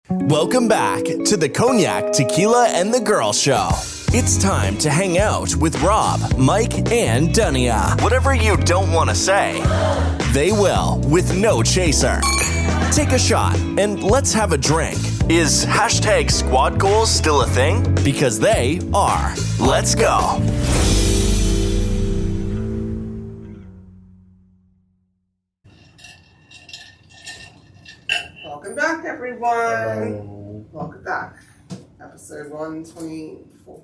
Welcome back to the Cognac, Tequila, and the Girl Show. It's time to hang out with Rob, Mike, and Dunya. Whatever you don't want to say, they will with no chaser. Take a shot and let's have a drink. Is hashtag squad goals still a thing? Because they are. Let's go. Welcome back, everyone. Welcome back. Episode 124.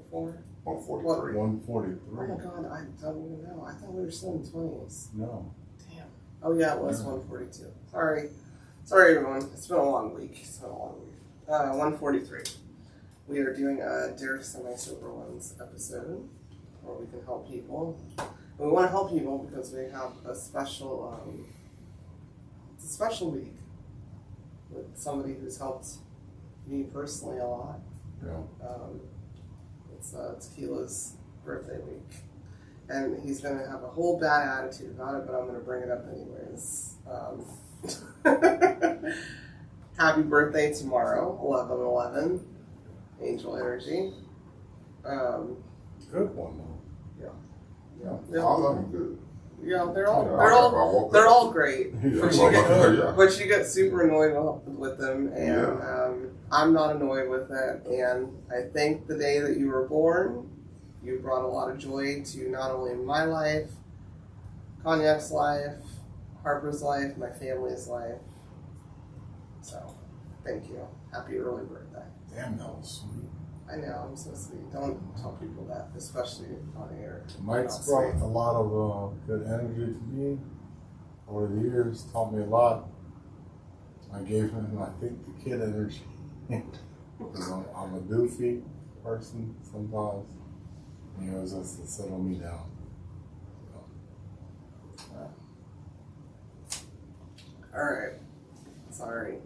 143. 143. Oh my god, I don't even know. I thought we were still in 20s. No. Damn. Oh yeah, it was 142. Sorry, everyone. It's been a long week. 143. We are doing a Dare Semi-Sober Ones episode where we can help people. And we want to help people because we have a special, it's a special week with somebody who's helped me personally a lot. Yeah. It's Tequila's birthday week. And he's going to have a whole bad attitude about it, but I'm going to bring it up anyways. Happy birthday tomorrow, 11/11. Angel Energy. Good one, though. Yeah. All of them good. Yeah, they're all great. But you get super annoyed with them, and I'm not annoyed with it. And I think the day that you were born, you brought a lot of joy to not only my life, Cognac's life, Harper's life, my family's life. So, thank you. Happy early birthday. Damn, that was sweet. I know, I'm so sweet. Don't tell people that, especially on air. Mike's brought a lot of good energy to me over the years, taught me a lot. I gave him, I think, the kid energy. Because I'm a doofy person sometimes. And he always has to settle me down. Alright. Sorry.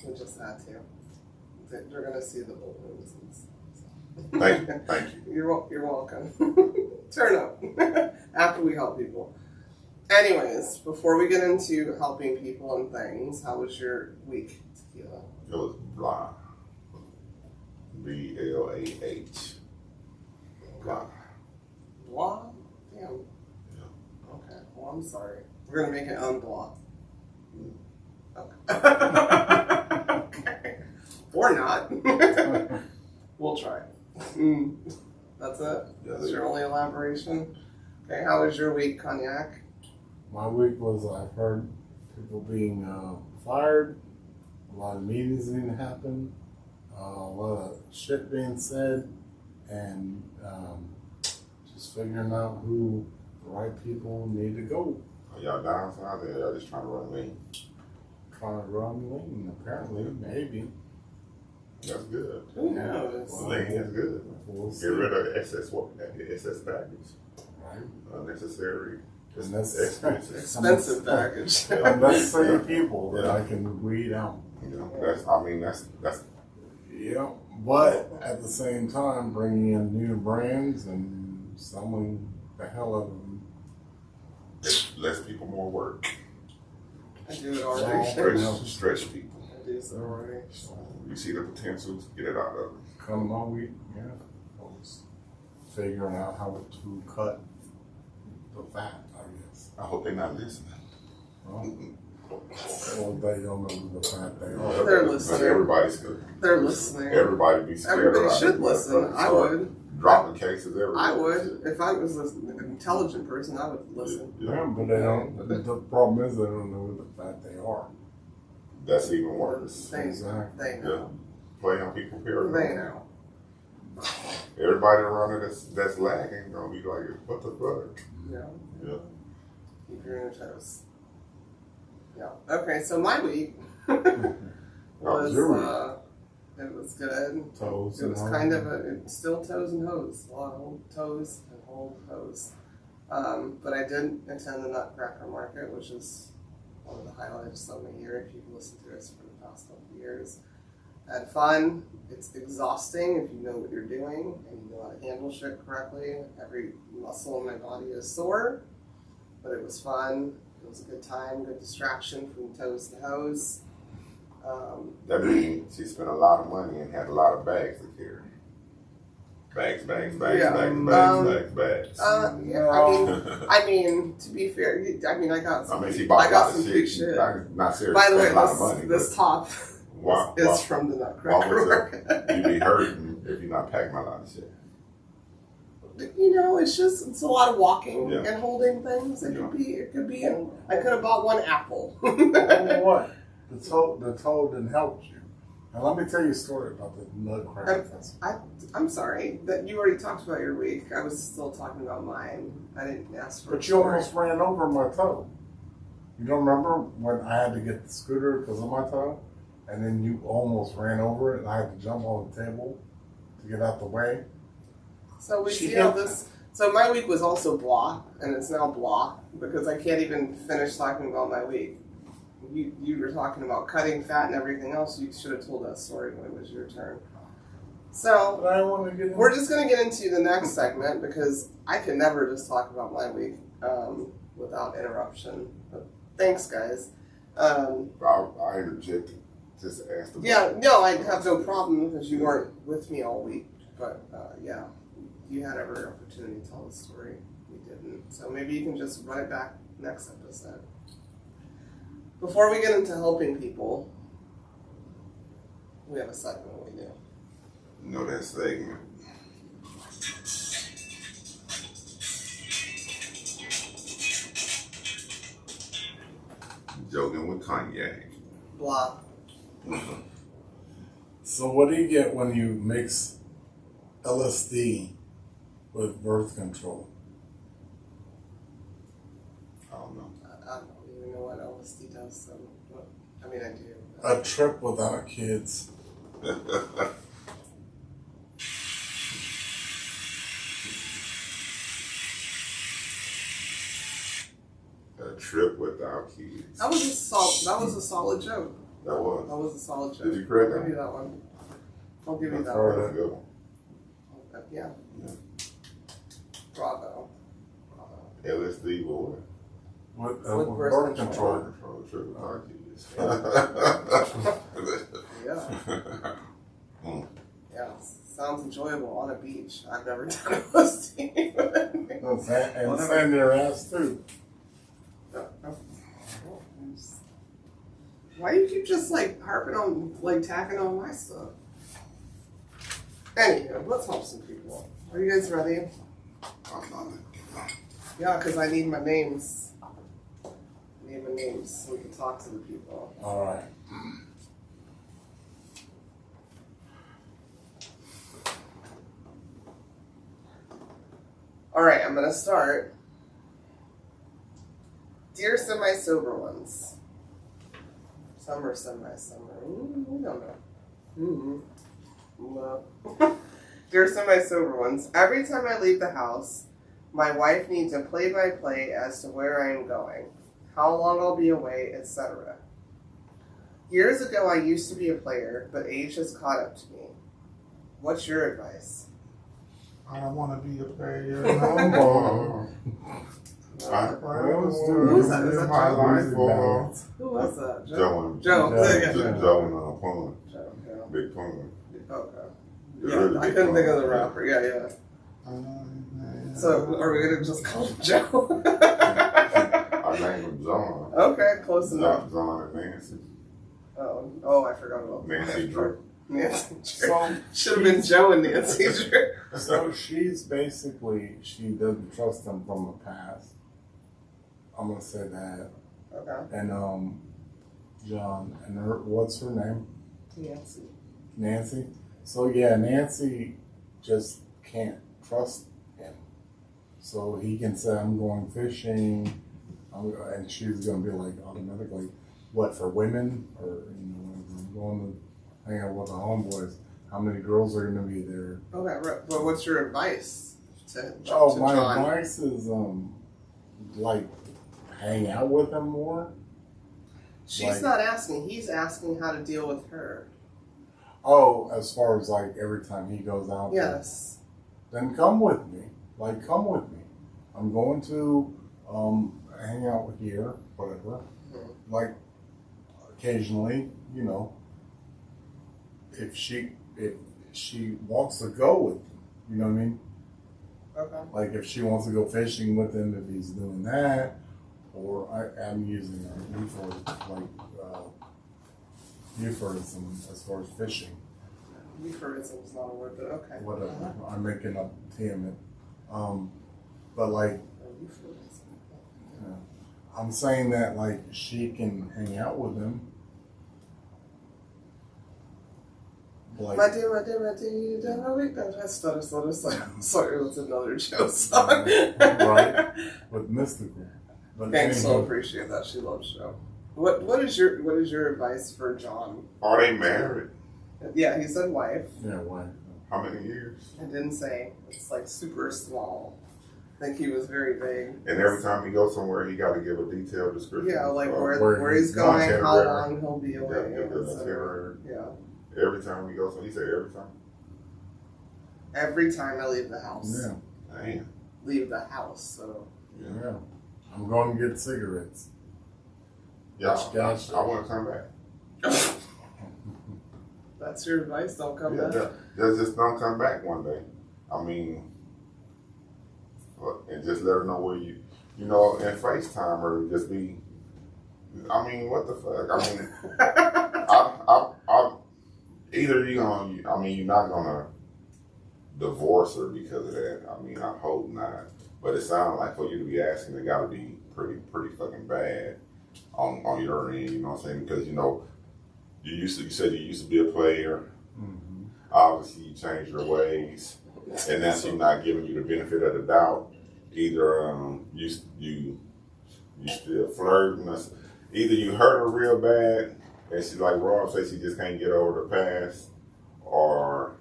We just had to. You're going to see the balloons. Thank you. You're welcome. Turn up. After we help people. Anyways, before we get into helping people and things, how was your week, Tequila? It was blah. BLAH. Blah. Blah? Damn. Yeah. Okay. Well, I'm sorry. We're going to make it unblah. Okay. Okay. Or not. We'll try. That's it? Yeah, That's your only elaboration? Okay, how was your week, Cognac? My week was, I've heard people being fired, a lot of meetings didn't happen, a lot of shit being said, and just figuring out who the right people need to go. Are y'all downside there? Y'all just trying to run lean? Trying to run lean, apparently, maybe. That's good. Who knows? Lean is good. We'll see. Get rid of excess baggage. Right? Unnecessary. Expensive baggage. Unnecessary people that I can weed out. You know, that's. Yeah, but at the same time, bringing in new brands and selling the hell out of them. Less people, more work. I do it already. Stretch people. I do so already. You see the potential, get it out of them. Come my week, yeah. I was figuring out how to cut the fat, I guess. I hope they're not listening. Well, they don't know who the fat they are. They're listening. Everybody's good. They're listening. Everybody be scared. Everybody should listen. I would. Dropping cases everywhere. I would. If I was an intelligent person, I would listen. Yeah, but they don't. The problem is they don't know who the fat they are. That's even worse. They know. Play on people's paradigm. They know. Everybody around it that's lagging gonna be like, what the fuck? Yeah. Keep your inner toes. Yeah. Okay, so my week was it was good. Toes. It was kind of still toes and hose. A lot of old toes and old hose. But I did attend the Nutcracker Market, which is one of the highlights of my year. If you've listened to us for the past couple of years, I had fun. It's exhausting if you know what you're doing and you know how to handle shit correctly. Every muscle in my body is sore, but it was fun. It was a good time, good distraction from toes to hose. That means she spent a lot of money and had a lot of bags to carry. Bags. Yeah, I mean, to be fair, I got some. She bought a lot of big shit. Not serious. By the way, a lot of money, this top is from the Nutcracker. You'd be hurting if you're not packing a lot of shit. It's a lot of walking and holding things. It could be, and I could have bought one apple. You know what? The toad didn't help you. And let me tell you a story about the Nutcracker Festival. I'm sorry that you already talked about your week. I was still talking about mine. I didn't ask for. But you almost ran over my toe. You don't remember when I had to get the scooter because of my toe, and then you almost ran over it, and I had to jump on the table to get out the way. So we see how this. So my week was also blah, and it's now blah because I can't even finish talking about my week. You were talking about cutting fat and everything else. You should have told that story when it was your turn. So we're just going to get into the next segment because I can never just talk about my week without interruption. But thanks, guys. I interjected just to ask. I have no problem because you weren't with me all week. But you had every opportunity to tell the story. We didn't. So maybe you can just run it back next episode. Before we get into helping people, we have a segment we do. You know that segment. Joking with Cognac. Blah. So what do you get when you mix LSD with birth control? I don't know. I don't even know what LSD does. So, I mean, I do. A trip without kids. A trip without kids. That was a solid joke. That was a solid joke. Did you correct I'll give you that one. I'll give you that one. That's a good one. Yeah. Bravo. LSD boy. With birth control. Trip without kids. Yeah. Yeah. Sounds enjoyable on a beach. I've never done LSD. And sand your ass too. Why do you keep just harping on, tacking on my stuff? Anyway, let's help some people. Are you guys ready? Yeah, because I need my names. I need my names so we can talk to the people. All right. All right, I'm going to start. Dear semi-sober ones. Summer, semi-summer. We don't know. No. Dear semi-sober ones, every time I leave the house, my wife needs a play-by-play as to where I am going, how long I'll be away, etc. Years ago, I used to be a player, but age has caught up to me. What's your advice? I don't want to be a player no more. Who was that? Was that Joe? Who was that? Joe. Joe and Pun. Joe. Big Pun. Okay. It's Yeah, really I big couldn't think Pun. of the rapper. Yeah. So, are we gonna just call him Joe? I named him John. Okay, close enough. John and Nancy. Oh, I forgot about Nancy Drew. Nancy Drew. So Should have been Joe and Nancy Drew. So she doesn't trust him from the past. I'm gonna say that. Okay. And John, and what's her name? Nancy. Nancy. So yeah, Nancy just can't trust him. So he can say, "I'm going fishing," and she's gonna be like automatically, "What for women?" Or I'm going to hang out with the homeboys. How many girls are gonna be there? Okay, right. Well, what's your advice to My John? advice is hang out with him more. She's not asking. He's asking how to deal with her. Oh, as far as every time he goes out. Yes. Then come with me. Come with me. I'm going to hang out with you, whatever. Mm-hmm. Occasionally, you know, if she wants to go with him, you know what I mean? Okay. Like if she wants to go fishing with him, if he's doing that, or I'm using he for like euphemism as far as fishing. Euphemism is not a word, but okay. Whatever. I'm making up TM it. But like, I'm saying that like she can hang out with him. Like, my dear, you don't know it. I stutter. Sorry, it was another Joe song. right, with mystical. But Thanks, so anyway, appreciate that. She loves Joe. What is your advice for John? Are they married? Yeah, he said wife. yeah, why? How many years? I didn't say. It's like super small. I think he was very vague. And every time he goes somewhere, he got to give a detailed description. Yeah, like where where he's going, going, how long he'll be away. itinerary. Yeah. Every time he goes, he said every time. Every time I leave the house. Yeah, Damn. Leave the house. So. yeah. I'm going to get cigarettes. Yeah, Gotcha. I want to come back. That's your advice. Don't come back. Just don't come back one day. I mean, and just let her know where you know, and FaceTime her, just be. I mean, what the fuck? I mean, I either you're not gonna divorce her because of that. I mean, I hope not. But it sounds like for you to be asking, it got to be pretty fucking bad on your end. You know what I'm saying? Because you said you used to be a player. Mm-hmm. Obviously, you changed your ways, and that's you not giving you the benefit of the doubt. Either you still flirting us. Either you hurt her real bad, and she like Rob says she just can't get over the past, or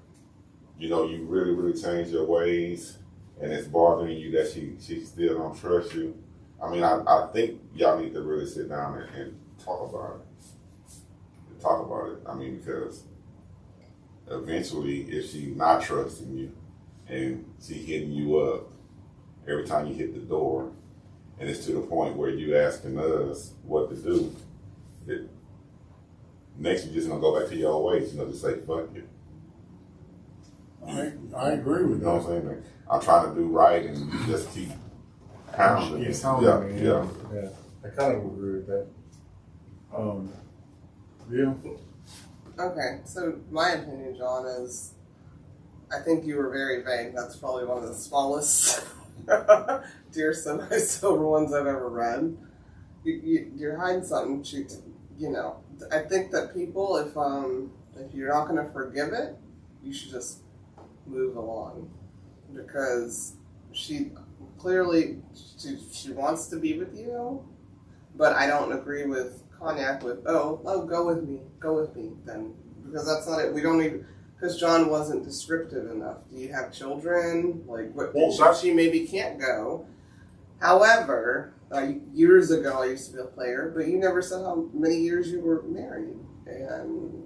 you really changed your ways, and it's bothering you that she still don't trust you. I mean, I think y'all need to really sit down and talk about it. I mean, because eventually, if she's not trusting you and she hitting you up every time you hit the door, and it's to the point where you asking us what to do, next you're just gonna go back to your old ways. Just say fuck you. I agree with You know that. what I'm saying? Like, I'm trying to do right, and you just keep pounding. Keep sounding me. Yeah. I kind of agree with that. Yeah. Okay, so my opinion, John, is I think you were very vague. That's probably one of the smallest Dear Semi-Sober ones I've ever read. You're hiding something. I think that people, if you're not going to forgive it, you should just move along, because she clearly she wants to be with you, but I don't agree with Cognac with go with me then, because that's not it. We don't even, because John wasn't descriptive enough. Do you have children? Like what? She maybe can't go. However, years ago I used to be a player, but you never said how many years you were married, and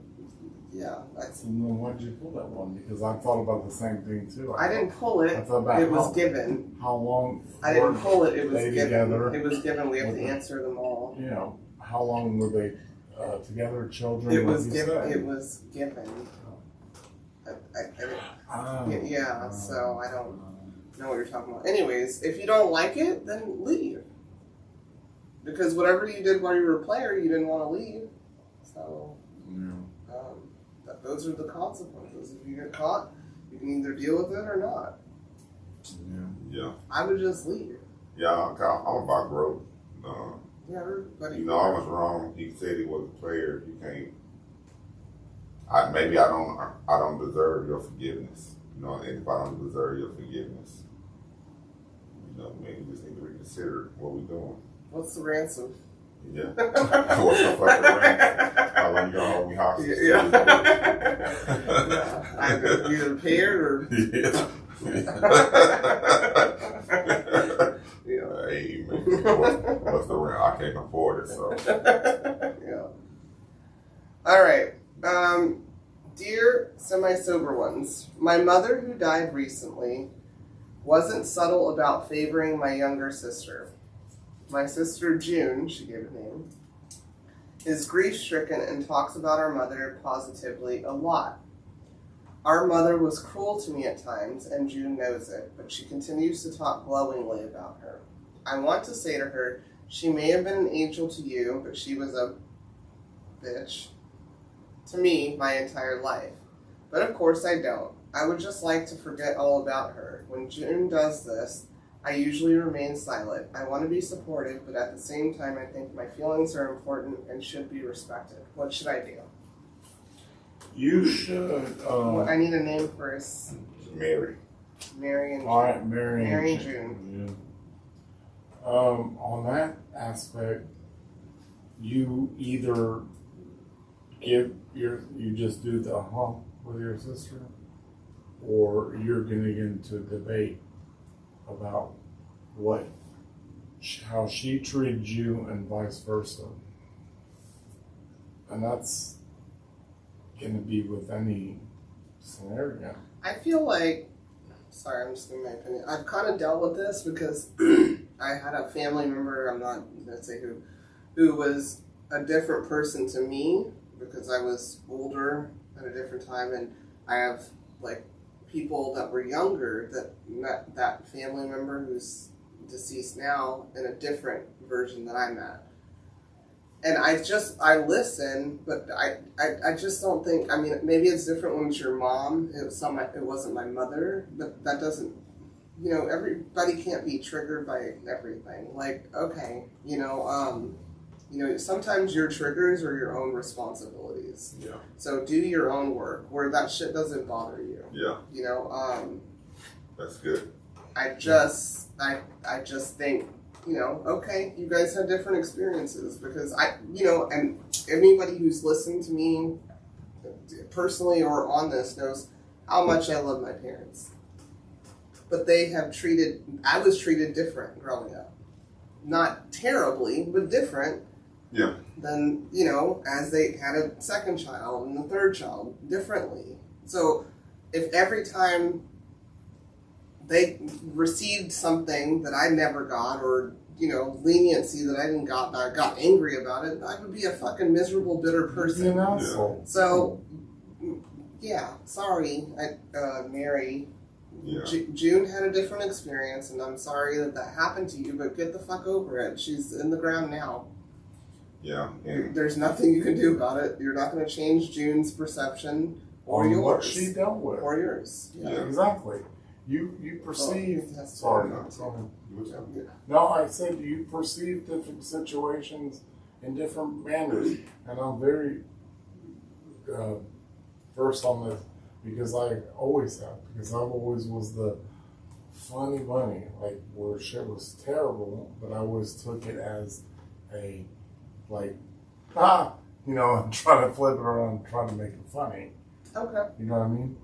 yeah, that's. Then why'd you pull that one? Because I thought about the same thing too. I didn't pull it. I thought about it was given. How long? I didn't pull it. It was given. Together? It was given. We have to answer them all. How long were they together? Children? It was given. It was given. Yeah. So I don't know what you're talking about. Anyways, if you don't like it, then leave. Because whatever you did while you were a player, you didn't want to leave. So. Those are the consequences. If you get caught, you can either deal with it or not. Yeah. I would just leave. Yeah, I'm about growth. Yeah, everybody. I was wrong. He said he was a player. You can't. Maybe I don't deserve your forgiveness. And if I don't deserve your forgiveness, maybe we just need to reconsider what we're doing. What's the ransom? Yeah. What's the fucking ransom? How long you gonna hold me hostage? Yeah. I could either pay it or. Yeah. Hey, man. What's the rent? I can't afford it, so. Yeah. All right. Dear Semi-Sober Ones, my mother, who died recently, wasn't subtle about favoring my younger sister. My sister, June, she gave a name, is grief-stricken and talks about our mother positively a lot. Our mother was cruel to me at times, and June knows it, but she continues to talk glowingly about her. I want to say to her, she may have been an angel to you, but she was a bitch to me my entire life. But of course I don't. I would just like to forget all about her. When June does this, I usually remain silent. I want to be supportive, but at the same time I think my feelings are important and should be respected. What should I do? You should. Well, I need a name first. Mary. Mary and June. All right, Mary Mary and June. Yeah. On that aspect, you either you just do the hump with your sister, or you're gonna get into a debate about how she treated you and vice versa. And that's gonna be with any scenario. I feel like, sorry, I'm just giving my opinion. I've kind of dealt with this because I had a family member, I'm not going to say who was a different person to me because I was older at a different time, and I have like people that were younger that met that family member who's deceased now in a different version that I'm at. And I listen, but I just don't think, I mean, maybe it's different when it's your mom. It wasn't my mother, but that doesn't, everybody can't be triggered by everything. Like, okay, sometimes your triggers are your own responsibilities. Yeah. So do your own work where that shit doesn't bother you. Yeah. That's good. I just think, okay, you guys have different experiences because and anybody who's listened to me personally or on this knows how much I love my parents. But I was treated different growing up. Not terribly, but different. Yeah. Than, as they had a second child and the third child differently. So if every time they received something that I never got, or leniency that I didn't got, and I got angry about it, I would be a fucking miserable, bitter person. Yeah. So, yeah, sorry, Mary. Yeah. June had a different experience, and I'm sorry that happened to you, but get the fuck over it. She's in the ground now. Yeah. And There's nothing you can do about it. You're not going to change June's perception or yours. What she dealt with. Or yours. Yeah. Exactly. You perceive. Sorry. No, I said you perceive different situations in different manners, and I'm very versed on this because I always have. Because I always was the funny bunny, like where shit was terrible, but I always took it as a and try to flip it around, and try to make it funny. Okay. You know what I mean?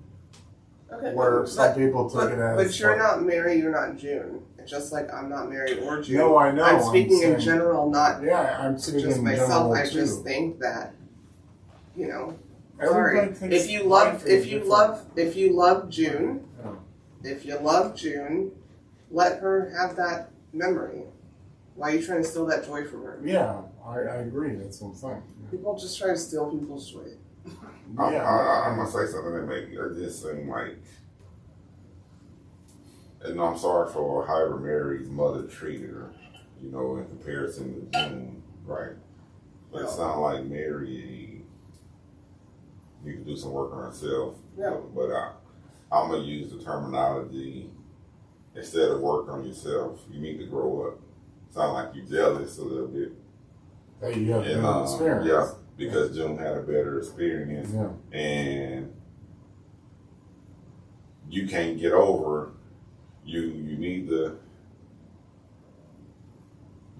Okay. Where some people took it as. But you're not Mary, you're not June. Just like I'm not Mary or June. No, I know. I'm speaking in general, not yeah, I'm speaking just in myself. general I too. just think that, Everybody sorry. takes If you life love June, Yeah. if you love June, let her have that memory. Why are you trying to steal that joy from her? Yeah, I agree. That's what I'm saying. People just try to steal people's joy. I'm gonna say something that make it just seem like, and I'm sorry for however Mary's mother treated her, in comparison to June, right? But it sounds like Mary need to do some work on herself. Yeah. But I'm gonna use the terminology, instead of work on yourself, you need to grow up. Sound like you're jealous a little bit. Hey, you have better experience. Yeah, because June had a better experience. Yeah. And you can't get over, you need to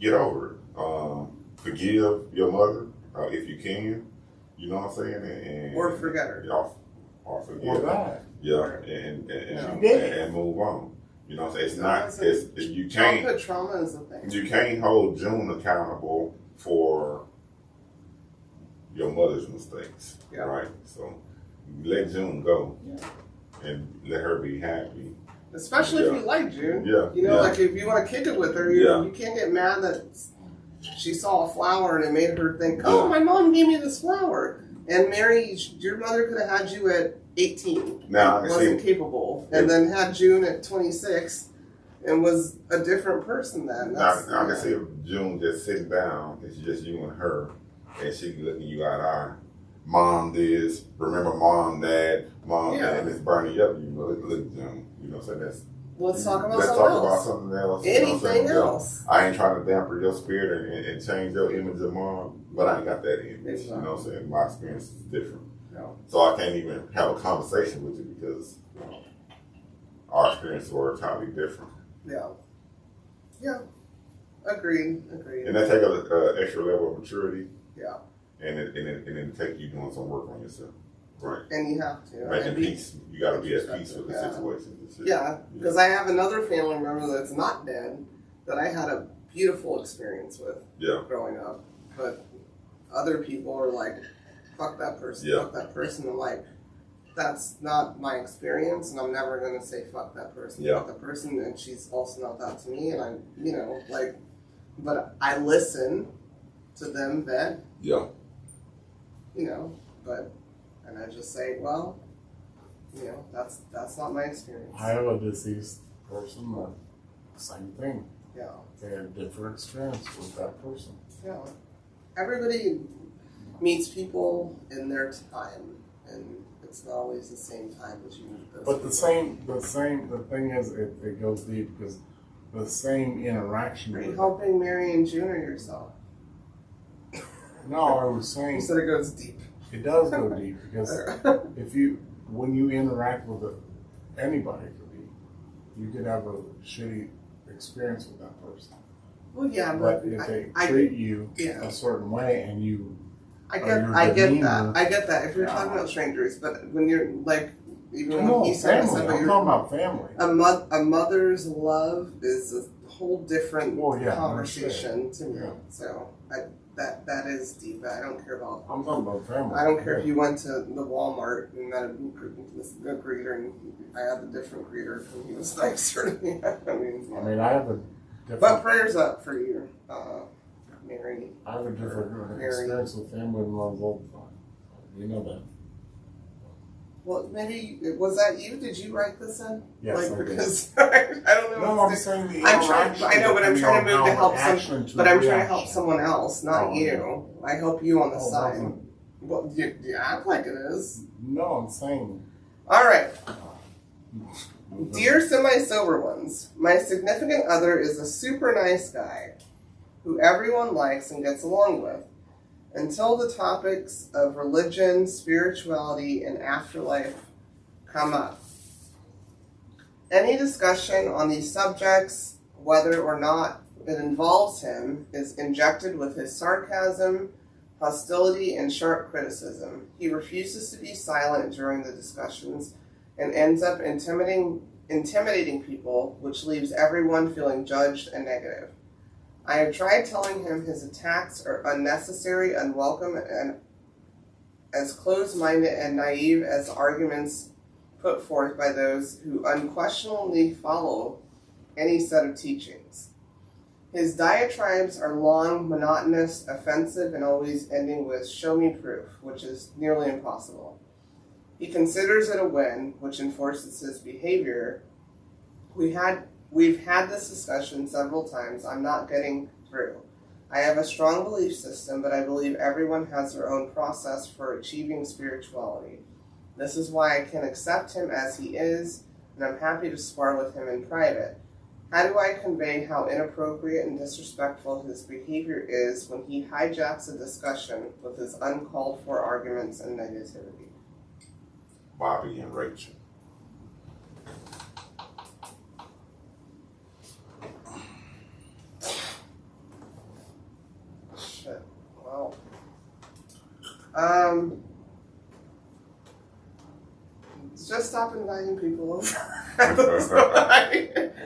get over it. Forgive your mother if you can, you know what I'm saying? Or forget her. Or forgive Or her. that. Yeah, and move on. You know what I'm saying? You can't. Childhood trauma is a thing. You can't hold June accountable for your mother's mistakes, right? So let June go, and let her be happy. Especially if you like June. Yeah. Like if you want to kick it with her, you can't get mad that she saw a flower and it made her think, oh, my mom gave me this flower. And Mary, your mother could have had you at 18. Now, wasn't capable. And then had June at 26 and was a different person then. I can see if June just sitting down, it's just you and her, and she looking you eye to eye. Mom this, remember mom, dad, and it's burning you up. You know, look, June. You know, so that's. Let's talk about something else. Anything else. I ain't trying to damper your spirit and change your image of mom, but I ain't got that image. Exactly. You know what I'm saying? My experience is different. No. So I can't even have a conversation with you because our experiences were entirely different. Yeah. Yeah. Agreed. And that take an extra level of maturity. Yeah. And it take you doing some work on yourself. Right. And you have to. Making peace. You got to be at peace with the situation. Yeah, because I have another family member that's not dead that I had a beautiful experience with growing up. But other people are like, fuck that person, fuck that person. I'm like, that's not my experience, and I'm never going to say fuck that person, fuck that person, and she's also not that to me. And I'm, you know, like, but I listen to them vent. Yeah. You know, and I just say, well, you know, that's not my experience. I have a deceased person, but same thing. Yeah. They had different experience with that person. Yeah. Everybody meets people in their time, and it's not always the same time that you meet those But people. the thing is, it goes deep because the same interaction. Are you helping Mary and June or yourself? No, I was saying. You said it goes deep. It does go deep because when you interact with anybody, you could have a shitty experience with that person. Well, yeah, but if they treat you a certain way and you, I get that. If you're talking about strangers, but when you're like, even when you said family, I'm talking about family. A mother's love is a whole different conversation to me. Yeah. So that is deep. I don't care about. I'm talking about family. I don't care if you went to the Walmart and met a good greeter, and I had the different greeter, and he was nicer to me. I mean, I have a different. But prayers up for you, Mary. I have a different experience with family than I was old. You know that. Well, maybe was that you? Did you write this in? Yes, like, I did. Because I don't know. No, I'm saying the interaction. I know, but I'm trying to move to help but I'm trying to help reaction. someone else, not you. I help you on the side. Wasn't. Well, you act like it is. No, I'm saying. All right. Dear semi-sober ones, my significant other is a super nice guy who everyone likes and gets along with, until the topics of religion, spirituality, and afterlife come up. Any discussion on these subjects, whether or not it involves him, is injected with his sarcasm, hostility, and sharp criticism. He refuses to be silent during the discussions and ends up intimidating people, which leaves everyone feeling judged and negative. I have tried telling him his attacks are unnecessary, unwelcome, and as closed-minded and naive as arguments put forth by those who unquestionably follow any set of teachings. His diatribes are long, monotonous, offensive, and always ending with "show me proof," which is nearly impossible. He considers it a win, which enforces his behavior. We've had this discussion several times. I'm not getting through. I have a strong belief system, but I believe everyone has their own process for achieving spirituality. This is why I can accept him as he is, and I'm happy to spar with him in private. How do I convey how inappropriate and disrespectful his behavior is when he hijacks a discussion with his uncalled for arguments and negativity? Bobby and Rachel. Shit. Well. Just stop inviting people over.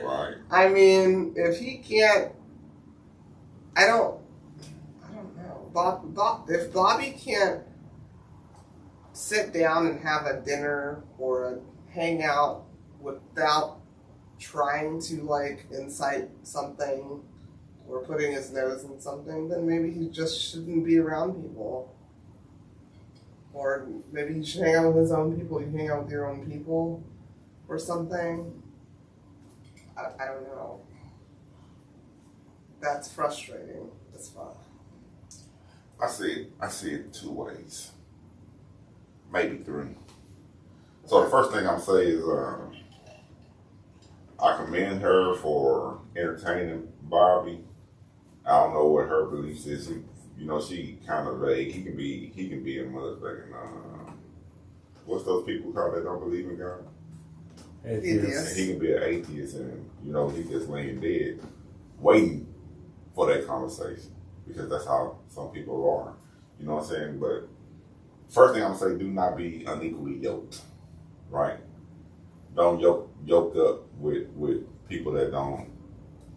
Right. I mean, if he can't, I don't know. If Bobby can't sit down and have a dinner or a hangout without trying to like incite something or putting his nose in something, then maybe he just shouldn't be around people. Or maybe he should hang out with his own people. You hang out with your own people or something. I don't know. That's frustrating as fuck. I see it 2 ways. Maybe 3. So the first thing I'm saying is I commend her for entertaining Bobby. I don't know what her beliefs is. She kind of vague. He can be a motherfucking what's those people called that don't believe in God? Atheist. And he can be an atheist, and he just laying dead, waiting for that conversation, because that's how some people are. You know what I'm saying? But first thing I'm gonna say, do not be unequally yoked, right? Don't yoke up with people that don't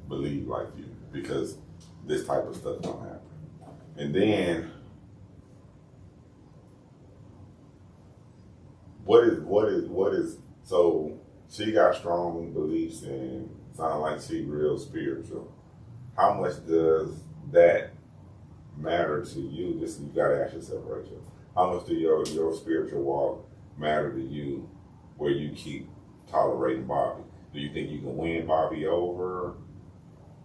believe like you, because this type of stuff don't happen. And then, what is so she got strong beliefs and sound like she real spiritual. How much does that matter to you? This you gotta ask yourself, Rachel. How much do your spiritual walk matter to you, where you keep tolerating Bobby? Do you think you can win Bobby over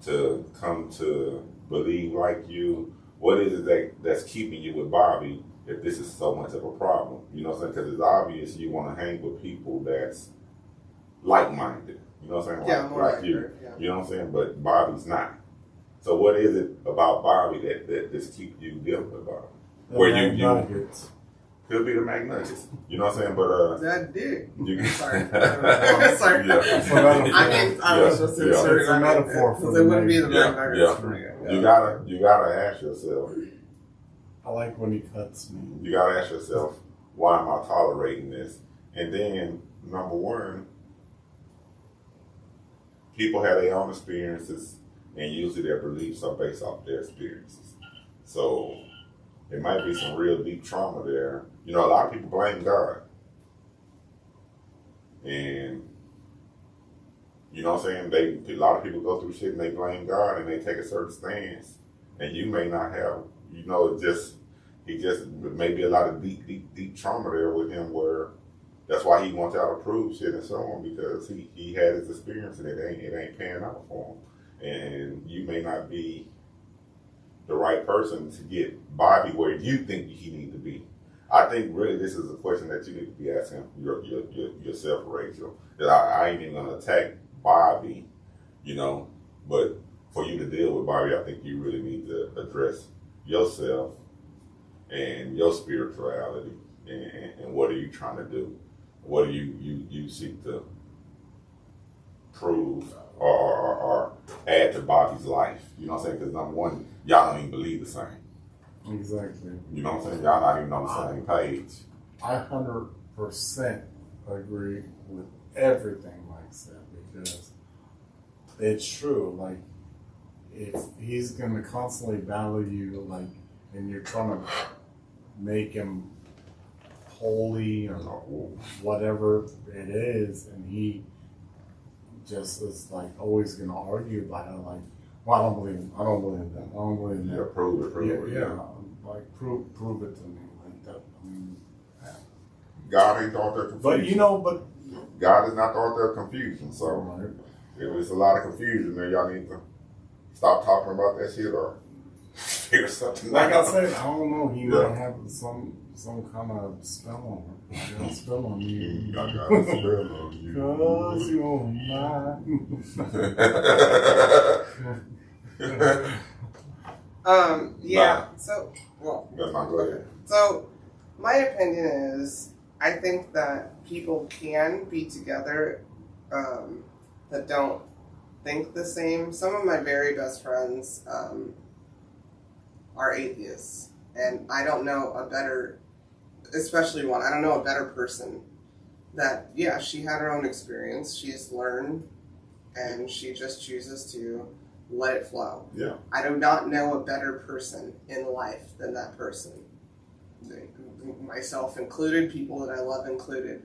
to come to believe like you? What is it that's keeping you with Bobby if this is so much of a problem? You know what I'm saying? Because it's obvious you want to hang with people that's like-minded. You know what I'm saying? Yeah, more like you. Yeah. You know what I'm saying? But Bobby's not. So what is it about Bobby that just keeps you dealing with Bobby? Where you could be the McNuggets. You know what I'm saying? But that dick. Sorry. Sorry. Yeah. I was just inserting It's a metaphor for it wouldn't be the McNuggets. You gotta ask yourself. I like when he cuts me. You gotta ask yourself, why am I tolerating this? And then, number one, people have their own experiences, and usually their beliefs are based off their experiences. So there might be some real deep trauma there. A lot of people blame God. And, you know what I'm saying? A lot of people go through shit and they blame God and they take a certain stance. And you may not have, he just maybe a lot of deep trauma there with him, where that's why he wants y'all to prove shit and so on, because he had his experience and it ain't panning out for him. And you may not be the right person to get Bobby where you think he needs to be. I think really this is a question that you need to be asking yourself, Rachel. That I ain't even gonna attack Bobby, but for you to deal with Bobby, I think you really need to address yourself and your spirituality and what are you trying to do? What do you seek to prove or add to Bobby's life? You know what I'm saying? Because number one, y'all don't even believe the same. Exactly. You know what I'm saying? Y'all not even on the same page. I 100% agree with everything Mike said, because it's true. Like, if he's going to constantly battle you, and you're trying to make him holy or whatever it is, and he just is always going to argue about it, well, I don't believe him. I don't believe that. I don't believe that. Yeah, prove it. Yeah. Prove it to me. God ain't the author of confusion. But God is not the author of confusion. So if there's a lot of confusion there, y'all need to stop talking about that shit or figure something out. Like I said, I don't know. He might have some kind of spell on her. Spell on you. I got a spell on you. 'Cause you're mine. Yeah. So, That's not good. So, my opinion is, I think that people can be together that don't think the same. Some of my very best friends are atheists, and I don't know a better, especially one, I don't know a better person that, yeah, she had her own experience, she's learned, and she just chooses to let it flow. Yeah. I do not know a better person in life than that person. Myself included, people that I love included.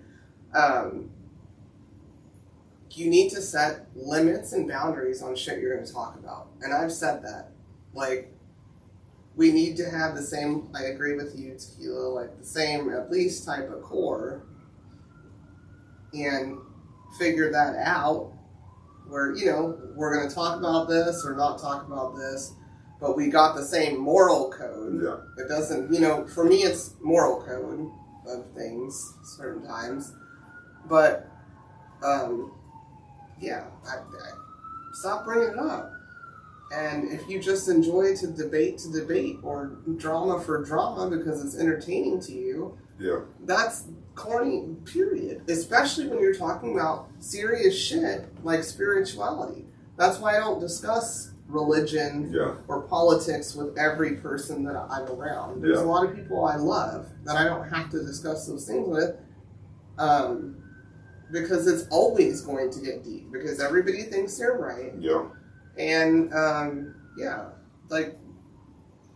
you need to set limits and boundaries on shit you're going to talk about. And I've said that. Like, we need to have the same, I agree with you, Tequila, like the same at least type of core, and figure that out where, you know, we're going to talk about this or not talk about this, but we got the same moral code. Yeah. It doesn't, you know, for me it's moral code of things certain times, but yeah, I stop bringing it up. And if you just enjoy to debate or drama for drama because it's entertaining to you, yeah, that's corny, period. Especially when you're talking about serious shit like spirituality. That's why I don't discuss religion or politics with every person that I'm around. There's a lot of people I love that I don't have to discuss those things with, because it's always going to get deep, because everybody thinks they're right. Yeah. And, like,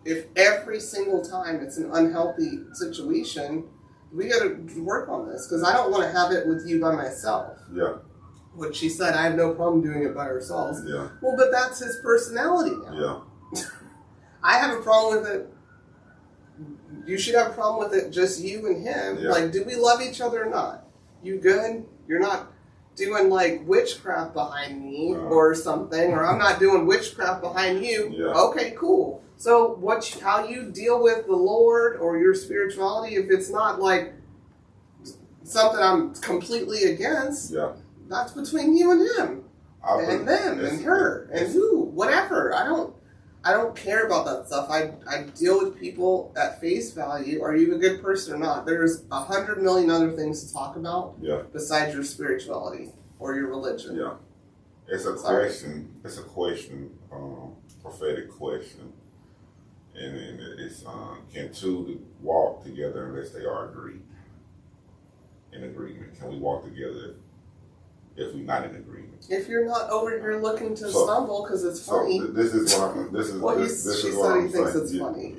if every single time it's an unhealthy situation, we got to work on this, because I don't want to have it with you by myself. Yeah. Which she said, I have no problem doing it by ourselves. Yeah. Well, but that's his personality now. Yeah. I have a problem with it. You should have a problem with it, just you and him. Yeah. Like, do we love each other or not? You good? You're not doing, like, witchcraft behind me or something, or I'm not doing witchcraft behind you. Yeah. Okay, cool. So how you deal with the Lord or your spirituality, if it's not, like, something I'm completely against, that's between you and him. And them and her and who, whatever. I don't care about that stuff. I deal with people at face value. Are you a good person or not? There's 100 million other things to talk about besides your spirituality or your religion. Yeah. It's a question. It's a question, prophetic question. And it's, can two walk together unless they are agreed? In agreement. Can we walk together if we're not in agreement? If you're not over here looking to stumble because it's funny. So this is what I'm. This is well, this she is said what he I'm thinks saying. it's funny.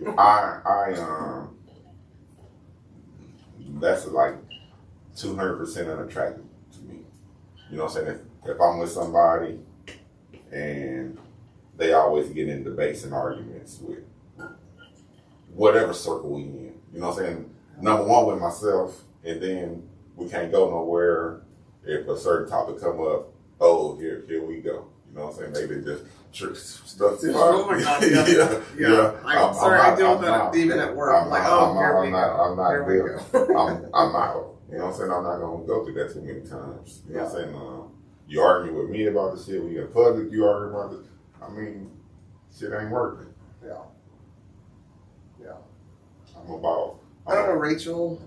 That's like 200% unattractive to me. You know what I'm saying? If I'm with somebody and they always get in debates and arguments with whatever circle we in. You know what I'm saying? Number one with myself, and then we can't go nowhere if a certain topic come up. Oh, here we go. You know what I'm saying? Maybe just stuff. Oh my God! Yeah. I'm sorry, I deal with that even at work. I'm like, here we go. I'm out. You know what I'm saying? I'm not gonna go through that too many times. You know what I'm saying? You argue with me about the shit. We in public. You argue about this. I mean, shit ain't working. Yeah. I'm about. I don't know, Rachel.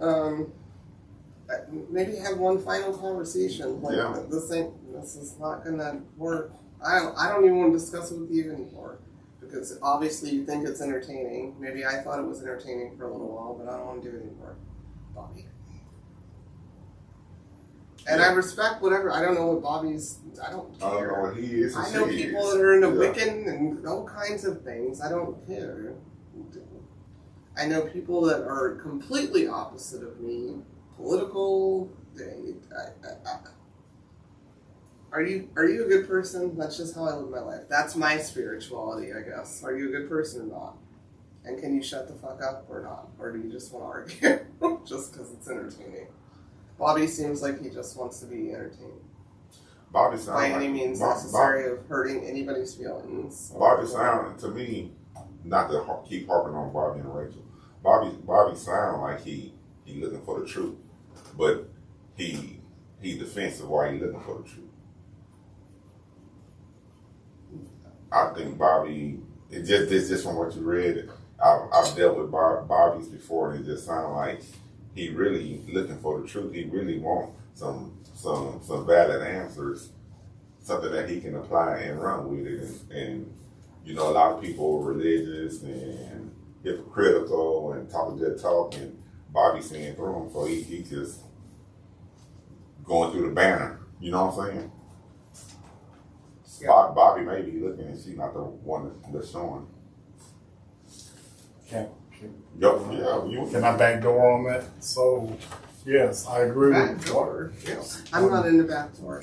Maybe have one final conversation. Like, this is not gonna work. I don't even want to discuss it with you anymore, because obviously you think it's entertaining. Maybe I thought it was entertaining for a little while, but I don't want to do it anymore, Bobby. And I respect whatever. I don't know what Bobby's. I don't care. I don't know what he is. I know people that are into Wiccan and all kinds of things. I don't care. I know people that are completely opposite of me. Political. Are you a good person? That's just how I live my life. That's my spirituality, I guess. Are you a good person or not? And can you shut the fuck up or not? Or do you just want to argue just because it's entertaining? Bobby seems like he just wants to be entertained. Bobby sounds by any means necessary of hurting anybody's feelings. Bobby sound to me, not to keep harping on Bobby and Rachel. Bobby sound like he looking for the truth, but he defensive while he looking for the truth. I think Bobby, it's just from what you read. I've dealt with Bobby's before, and it just sounds like he really looking for the truth. He really wants some valid answers, something that he can apply and run with it. And you know, a lot of people are religious and hypocritical and talking good talk, and Bobby's seeing through them. So he just going through the banner. You know what I'm saying? Yeah. Bobby may be looking and she's not the one that's showing. Can I backdoor on that? So, yes, I agree with backdoor. I'm not in the backdoor.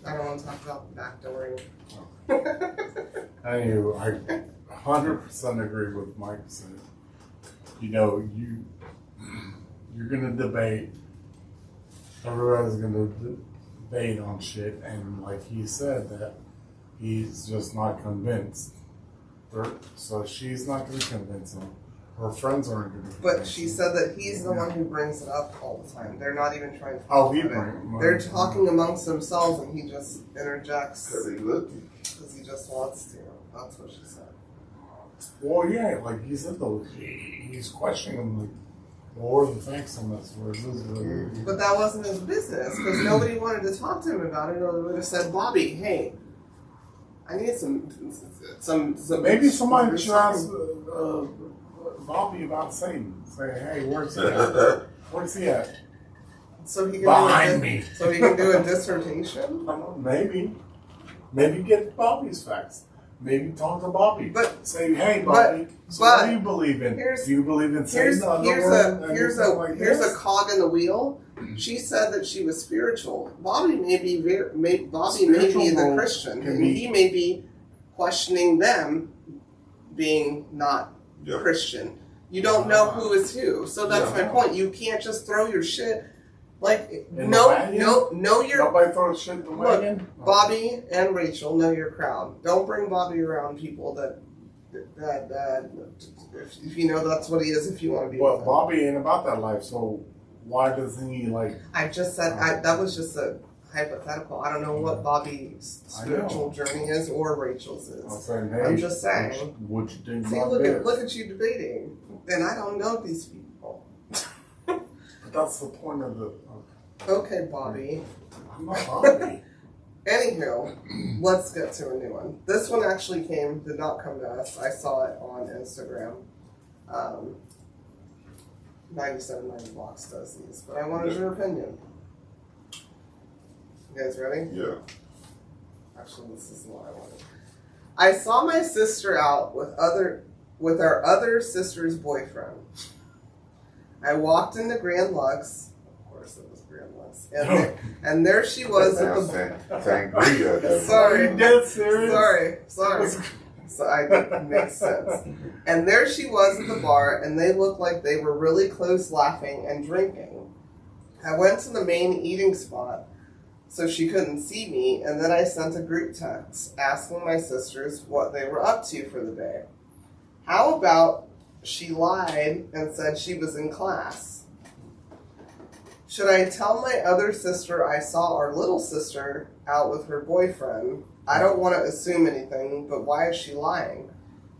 I don't want to talk about the backdooring. Anyway, I 100% agree with Mike said. You know, you're gonna debate. Everybody's gonna debate on shit, and like he said, that he's just not convinced. So she's not gonna convince him. Her friends aren't gonna convince But she him. said that he's the one who brings it up all the time. They're not even trying to. Oh, he talk about it. They're talking amongst themselves, and he just interjects Because he looking. because he just wants to. That's what she said. Well, yeah, like he said though, he's questioning him like, what are the facts on this? Where is this? But that wasn't his business because nobody wanted to talk to him about it, or they would have said, "Bobby, hey, I need some." Maybe somebody should ask Bobby about Satan. Say, hey, where's he at? Where's he at? So he can Behind me. So he can do a dissertation. Maybe get Bobby's facts. Maybe talk to Bobby. But say, hey, Bobby, so what do you believe in? Do you believe in Satan? Here's a cog in the wheel. She said that she was spiritual. Bobby may be the Christian, and he may be questioning them being not Christian. You don't know who is who, so that's my point. You can't just throw your shit. Like, Nobody throws shit in the wagon? Bobby and Rachel, know your crowd. Don't bring Bobby around people that if you know that's what he is, if you want to be with him. Bobby ain't about that life, so why doesn't he, like... I just said, that was just a hypothetical. I don't know what Bobby's spiritual journey is or Rachel's is. I'm just saying. What you think See, look at you debating. And I don't know these people. That's the point of the... Okay, Bobby. I'm not Bobby. Anywho, let's get to a new one. This one actually did not come to us. I saw it on Instagram. 9790 Blocks does these, but I wanted your opinion. You guys ready? Yeah. Actually, this is the one I wanted. I saw my sister out with our other sister's boyfriend. I walked into Grand Lux. Of course, it was Grand Lux. And there she was at the Sorry. Dead serious? Sorry. So it makes sense. And there she was at the bar, and they looked like they were really close, laughing and drinking. I went to the main eating spot so she couldn't see me, and then I sent a group text asking my sisters what they were up to for the day. How about she lied and said she was in class? Should I tell my other sister I saw our little sister out with her boyfriend? I don't want to assume anything, but why is she lying?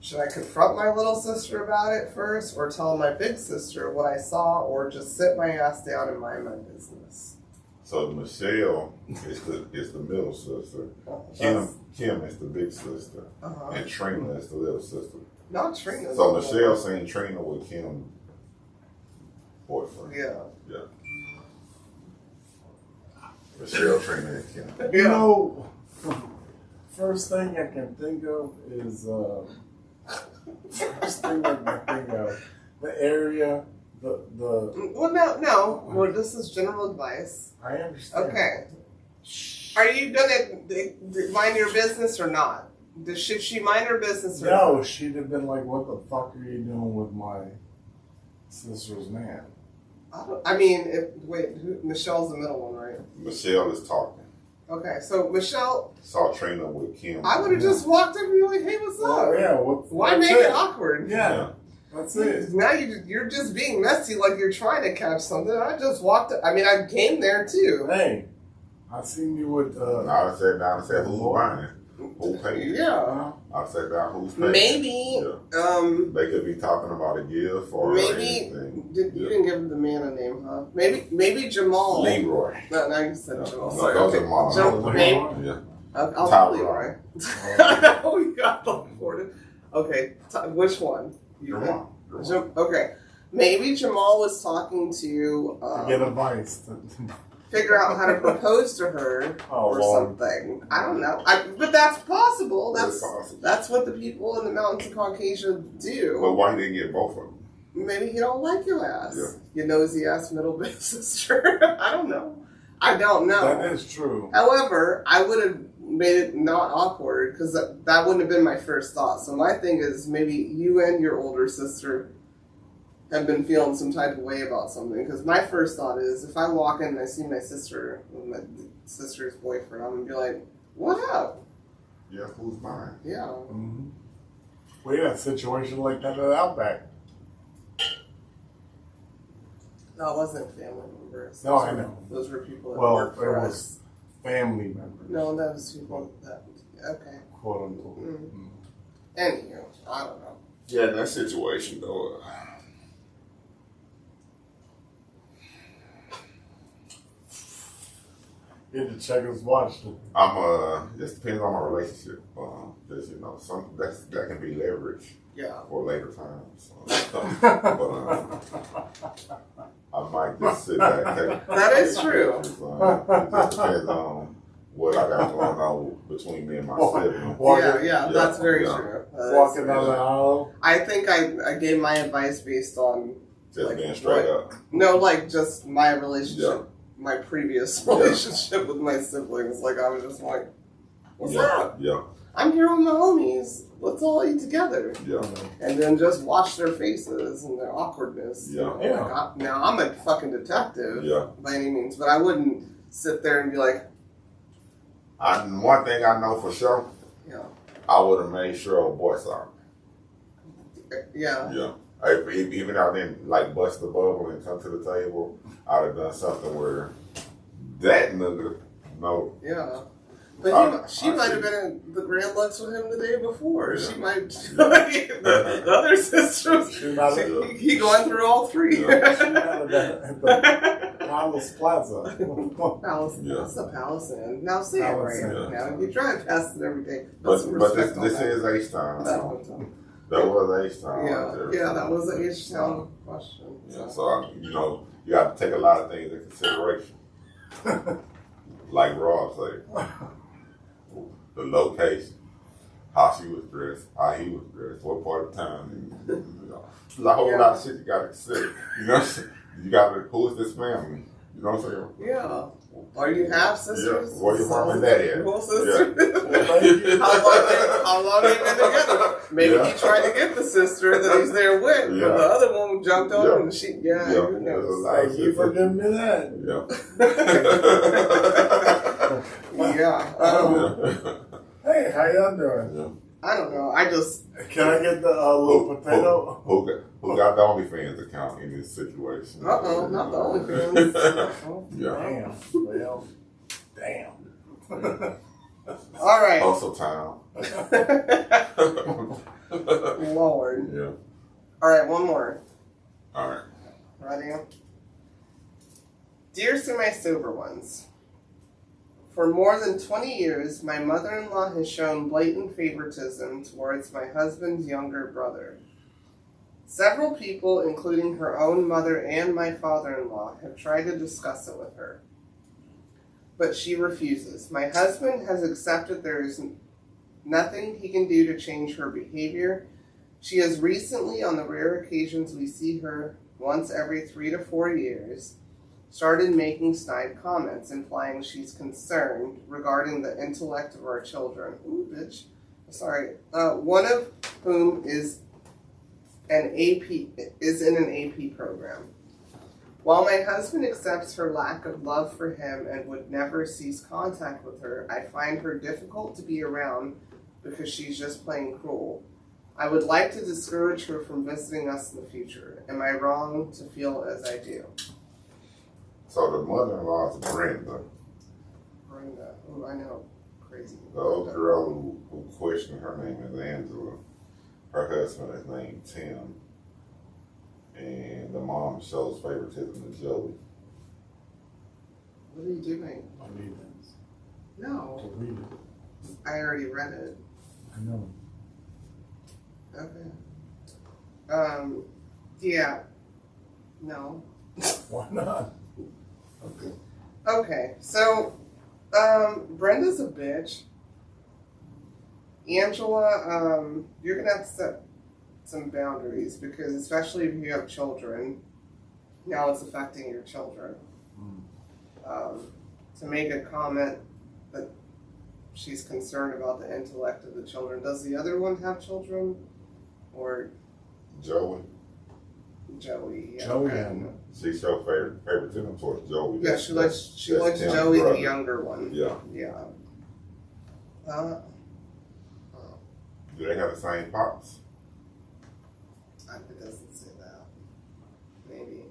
Should I confront my little sister about it first, or tell my big sister what I saw, or just sit my ass down and mind my business? So Michelle is the middle sister. Kim is the big sister. And Trina is the little sister. Not Trina. So Michelle saying Trina with Kim's boyfriend. Yeah. Michelle, Trina, and Kim. You know, first thing I can think of is the area, Well, no. Well, this is general advice. I understand. Okay. Are you gonna mind your business or not? Should she mind her business or not? No, she'd have been like, "What the fuck are you doing with my sister's man?" Michelle's the middle one, right? Michelle is talking. Okay, so Michelle Saw Trina with Kim. I would have just walked up and be like, "Hey, what's up?" Yeah. Why make it awkward? Yeah. That's it. Now you're just being messy, like you're trying to catch something. I just walked up. I mean, I came there too. Hey, I seen you with. I sat down and said, "Who's buying? Who paid?" Yeah. I sat down. Who's paying? Maybe. Yeah. They could be talking about a gift or anything. You didn't give the man a name, huh? Maybe Jamal. Leroy. No, you said Jamal. No, Sorry. those Okay. are mine. Maybe. Yeah. I'll be Leroy. I know we got the board. Okay, which one? Jamal. Okay, maybe Jamal was talking to get advice. Figure out how to propose to her or something. I don't know. But that's possible. That's what the people in the mountains of Caucasia do. But why didn't get both of them? Maybe he don't like your ass. Yeah. You nosy ass middle big sister. I don't know. I don't know. That is true. However, I would have made it not awkward because that wouldn't have been my first thought. So my thing is maybe you and your older sister have been feeling some type of way about something. Because my first thought is if I walk in and I see my sister with my sister's boyfriend, I'm going to be like, what up? Yeah, who's mine? Yeah. Mm-hmm. We had a situation like that at Outback. No, it wasn't family members. No, I know. Those were people that Well, worked for it us. was family members. No, that was people that. Okay. Quote unquote. Mm. Anywho, I don't know. Yeah, in that situation though. Get the checkers watched. Just depends on my relationship. There's, that can be leverage Yeah. for later times. But I might just sit back and take. That is true. It just depends on what I got going on between me and my sibling. Yeah, that's very true. Walking down the aisle. I think I gave my advice based on Just being straight up. No, like just my relationship, my previous relationship with my siblings. Like I was just like, "What's up? Yeah. I'm here with my homies. Let's all eat together." Yeah. And then just watch their faces and their awkwardness. Yeah. Like, now I'm a fucking detective by any means, but I wouldn't sit there and be like, One thing I know for sure, yeah, I would have made sure a boy saw me. yeah. Yeah. Even though I didn't like bust the bubble and come to the table, I'd have done something where that nigga, no. Yeah. But she might have been at the Grand Lux with him the day before. Yeah. She might. The other sisters. He going through all three. Yeah. She might have been at the Palace Plaza. Palace. Yeah. What's the Palace Inn? Now say it Palace right. Inn. Now you drive past it every day. But Respect on this that. is H-Town. That one time. That was H-Town. Yeah, right there. yeah, that was an H-Town question. Yeah, so you got to take a lot of things into consideration. Like Rob said, the location, how she was dressed, how he was dressed, what part of town, there's a whole lot of shit you got to consider. You know what I'm saying? You got to, who is this family? You know what I'm saying? Yeah. Are you half sisters? Yeah. Where your mom and daddy at? Full sister? Yeah. How long they been together? Maybe he tried to get the sister that he's there with, but the other one jumped on and she, who knows? Thank you for giving me that. Hey, how y'all doing? Yeah. I don't know. I just... Can I get the little potato? Who got the OnlyFans account in this situation? Not the OnlyFans. Damn. Well, damn. All right. Also time. Lord. Yeah. All right, one more. All right. Ready? Dear to my sober ones, for more than 20 years, my mother-in-law has shown blatant favoritism towards my husband's younger brother. Several people, including her own mother and my father-in-law, have tried to discuss it with her. But she refuses. My husband has accepted there is nothing he can do to change her behavior. She has recently, on the rare occasions we see her once every 3 to 4 years, started making snide comments implying she's concerned regarding the intellect of our children. Ooh, bitch. Sorry. One of whom is in an AP program. While my husband accepts her lack of love for him and would never cease contact with her, I find her difficult to be around because she's just plain cruel. I would like to discourage her from visiting us in the future. Am I wrong to feel as I do? So the mother-in-law is Brenda. Brenda. Oh, I know. Crazy. The old girl who questioned, her name is Angela. Her husband is named Tim. And the mom shows favoritism to Joey. What are you doing? I need this. No. To read it. I already read it. I know. Okay. Yeah. No. Why not? Okay. Okay, so, Brenda's a bitch. Angela, you're gonna have to set some boundaries because, especially if you have children, now it's affecting your children. to make a comment that she's concerned about the intellect of the children. Does the other one have children? Or Joey. Joey. Yeah. Joey. She showed favoritism towards Joey. Yeah, she likes Joey, the younger one. Yeah. Yeah. Do they have the same pops? It doesn't say that. Maybe.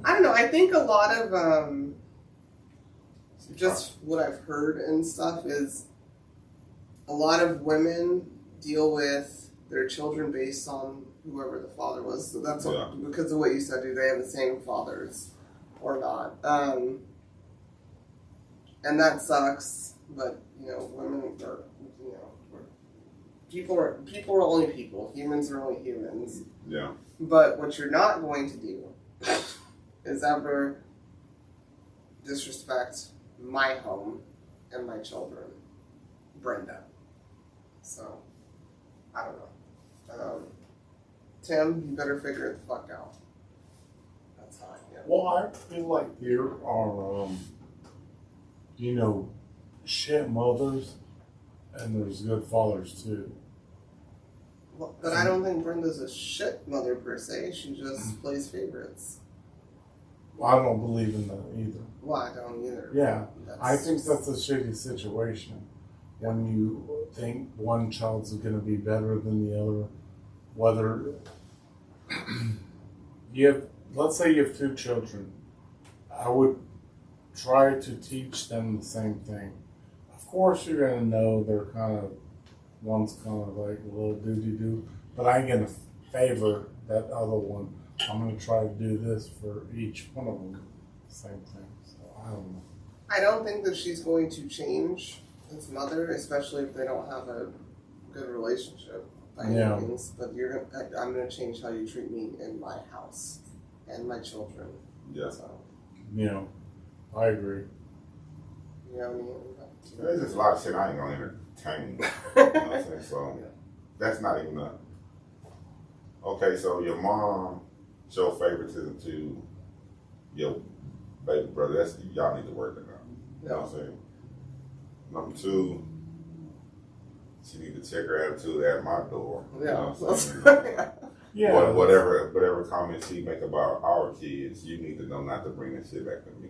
I don't know. I think a lot of just what I've heard and stuff is a lot of women deal with their children based on whoever the father was. So that's because of what you said. Do they have the same fathers or not? And that sucks. But women are people are only people. Humans are only humans. Yeah. But what you're not going to do is ever disrespect my home and my children, Brenda. So, I don't know. Tim, you better figure it the fuck out. That's how I feel. Well, I feel like there are, shit mothers, and there's good fathers too. Well, but I don't think Brenda's a shit mother per se. She just plays favorites. Well, I don't believe in that either. Well, I don't either. Yeah, I think that's a shitty situation. When you think one child's going to be better than the other, whether let's say you have two children, I would try to teach them the same thing. Of course, you're going to know they're one's kind of like a little doo-doo-doo, but I ain't going to favor that other one. I'm going to try to do this for each one of them. Same thing. So I don't know. I don't think that she's going to change his mother, especially if they don't have a good relationship by any means. But I'm going to change how you treat me in my house and my children. Yeah. So, I agree. You know what I mean? There's just a lot of shit I ain't gonna entertain. You know what I'm saying? So that's not even a. Okay, so your mom showed favoritism to your baby brother. That's y'all need to work it out. You know what I'm saying? Number two, she need to check her attitude at my door. You know what I'm saying? Yeah. Whatever comments she make about our kids, you need to know not to bring that shit back to me.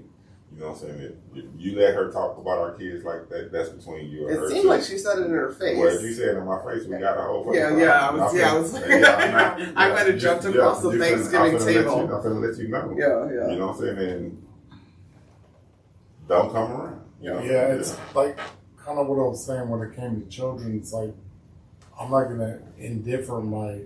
You know what I'm saying? If you let her talk about our kids like that, that's between you and her. It seemed like she said it in her face. Well, if you said it in my face, we got a whole fucking I might have jumped across the Thanksgiving table. I'm gonna let you know. Yeah. You know what I'm saying? And don't come around. It's like kind of what I was saying when it came to children. It's like I'm not gonna indiffer my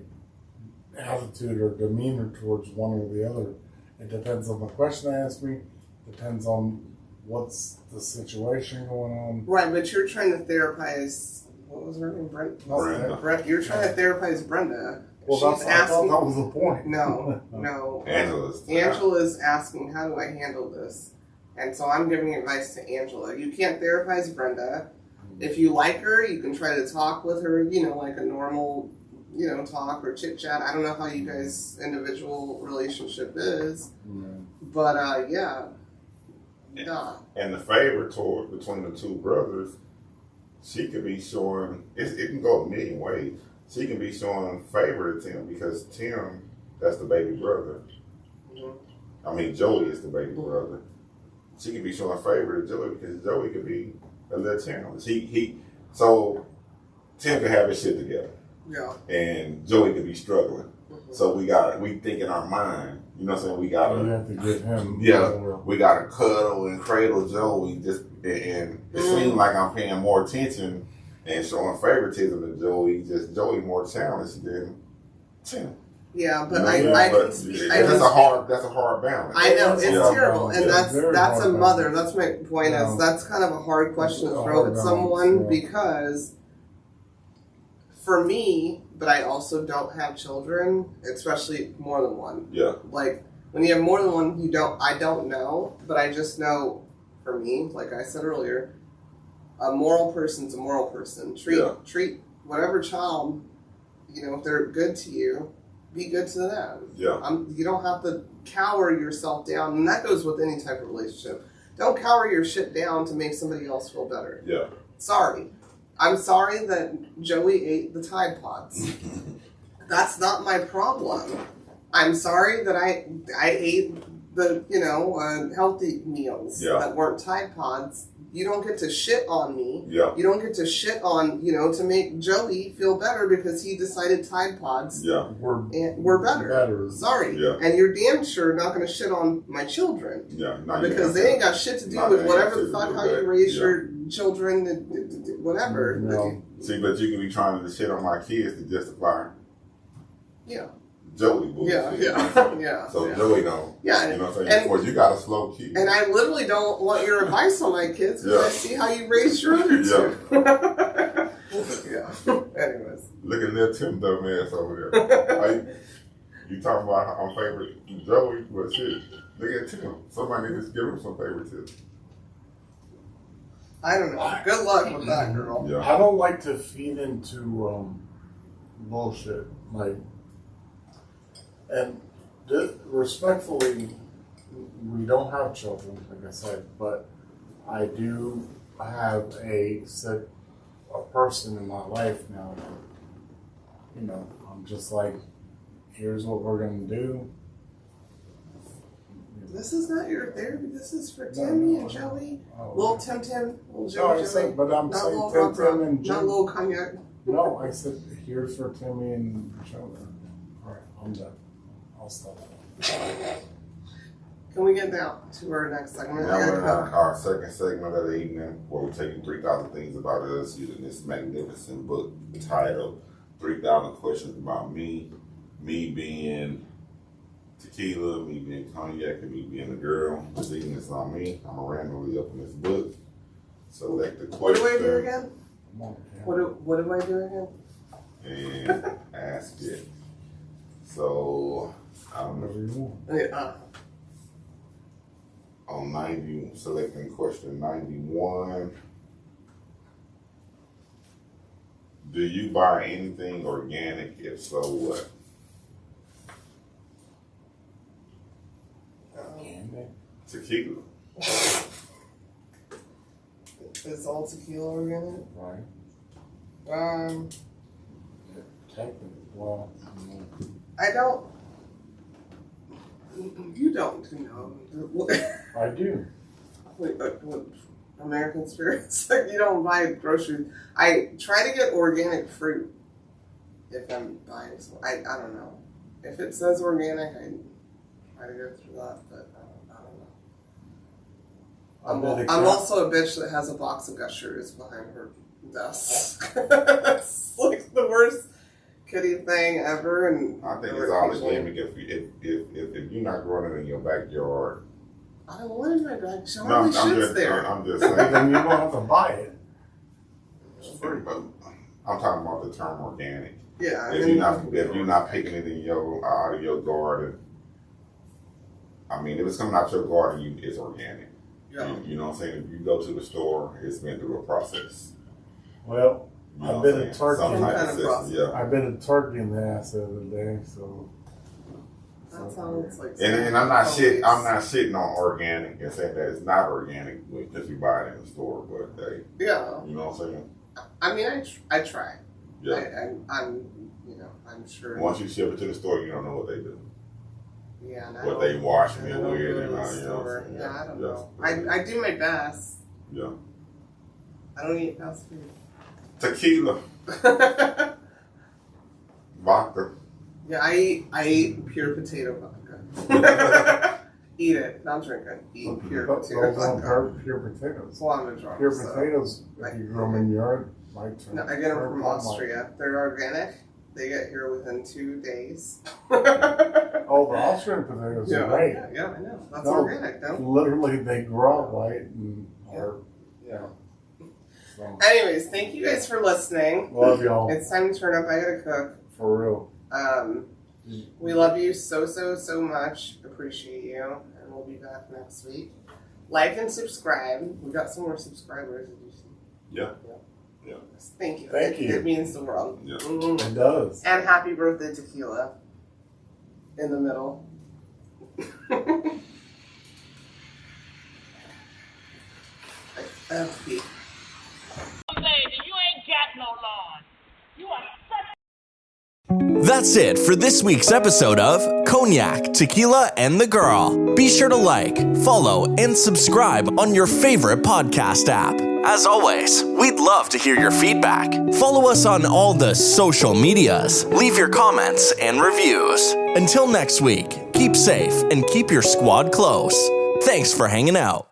attitude or demeanor towards one or the other. It depends on the question they ask me. Depends on what's the situation going on. Right, but you're trying to therapize. What was her name? Brenda. You're trying to therapize Brenda. Well, I thought that was the point. No. Angela's asking, how do I handle this? And so I'm giving advice to Angela. You can't therapize Brenda. If you like her, you can try to talk with her, like a normal, talk or chit chat. I don't know how you guys' individual relationship is, but And the favor between the two brothers, she could be showing. It can go a million ways. She can be showing favor to Tim because Tim, that's the baby brother. Mm-hmm. I mean, Joey is the baby brother. She could be showing favor to Joey because Joey could be a little challenged. So Tim could have his shit together. Yeah. And Joey could be struggling. Mm-hmm. So we think in our mind, you know what I'm saying? We have to get him. We gotta cuddle and cradle Joey. And it seems like I'm paying more attention and showing favoritism to Joey. Just Joey more challenged than Tim. Yeah, but that's a hard balance. I know it's terrible, and that's a mother. That's my point. Is that's kind of a hard question to throw at someone because for me. But I also don't have children, especially more than one. Yeah. Like when you have more than one, I don't know, but I just know for me, like I said earlier, a moral person's a moral person. Treat whatever child, if they're good to you, be good to them. Yeah. You don't have to cower yourself down, and that goes with any type of relationship. Don't cower your shit down to make somebody else feel better. Yeah. Sorry. I'm sorry that Joey ate the Tide Pods. That's not my problem. I'm sorry that I ate the, healthy meals that weren't Tide Pods. You don't get to shit on me. Yeah. You don't get to shit on, to make Joey feel better because he decided Tide Pods were better. Sorry. Yeah. And you're damn sure not going to shit on my children. Yeah. Because they ain't got shit to do with whatever the fuck how you raise your children, whatever. No. See, but you can be trying to shit on my kids to justify. Yeah. Joey bullshit. Yeah. So Joey don't. Yeah. You know what I'm saying? Of course, you got a slow kid. And I literally don't want your advice on my kids because I see how you raised your other two. Anyways. Look at little Tim dumbass over there. You talking about I'm favorite Joey, but shit. Look at Tim. Somebody just give him some favoritism. I don't know. Good luck with that, girl. Yeah. I don't like to feed into bullshit. And respectfully, we don't have children, like I said, but I do have a person in my life now that, I'm just like, here's what we're going to do. This is not your therapy. This is for Timmy and Joey. Little Tim, little Joey. But I'm not saying Tim and not little Cognac. No, I said, here's for Timmy and Joey. All right, I'm done. I'll stop. Can we get down to our next segment? Now we're in our second segment of the evening where we're taking 3,000 things about us using this magnificent book titled 3,000 Questions About Me. Me being Tequila, me being Cognac, and me being a girl. This evening it's on me. I'm going to randomly open this book. Select the question. What do I do again? Come on, What do I do again? And ask it. So, on 90, selecting question 91. Do you buy anything organic? If so, what? Tequila. Is all tequila organic? Right. Technically, well, I don't. You don't, I do. What American Spirits? Like, you don't buy groceries. I try to get organic fruit if I'm buying some. I don't know. If it says organic, I try to go through that, but I don't know. I'm also a bitch that has a box of Gushers behind her desk. It's like the worst kitty thing ever. And I think it's all a gimmick if you're not growing it in your backyard. I don't want it in my backyard. Charlie shit's there. I'm just saying. Then you don't have to buy it. I'm talking about the term organic. Yeah. If you're not picking it in out of your garden, I mean, if it's coming out your garden, it's organic. Yeah. You know what I'm saying? If you go to the store, it's been through a process. Well, You know I've what been I'm a saying? turkey. Some type kind of system, process. yeah. I've been a turkey in the ass the other day, so. That sounds like. And I'm not shitting on organic and saying that it's not organic if you buy it in the store, but they, Yeah. you know what I'm saying? I mean, I try. Yeah. I'm sure. Once you ship it to the store, you don't know what they do. Yeah. What they wash me I don't with, go and to the you know what I'm store. saying? Yeah, I don't Yes. know. I do my best. Yeah. I don't eat fast food. Tequila, vodka. Yeah, I eat pure potato vodka. Eat it, not drink it. Eat pure potato Those aren't vodka. pure potatoes. Well, I'm a drunk. Pure so. potatoes, if you grow them in your yard, might turn. No, I get them from Austria. They're organic. They get here within 2 days. Oh, the Austrian potatoes are great. Yeah, I know. That's organic, though. Literally, they grow out right and are, So, Anyways, thank you guys for listening. love y'all. It's time to turn up. I gotta cook. For real. We love you so much. Appreciate you. And we'll be back next week. Like and subscribe. We got some more subscribers. Did you see? Yeah. Thank you. Thank you. It means the world. Yeah. It does. And happy birthday, Tequila. In the middle. That's deep. You ain't got no lawn. You are such. That's it for this week's episode of Cognac, Tequila, and the Girl. Be sure to like, follow, and subscribe on your favorite podcast app. As always, we'd love to hear your feedback. Follow us on all the social medias. Leave your comments and reviews. Until next week, keep safe and keep your squad close. Thanks for hanging out.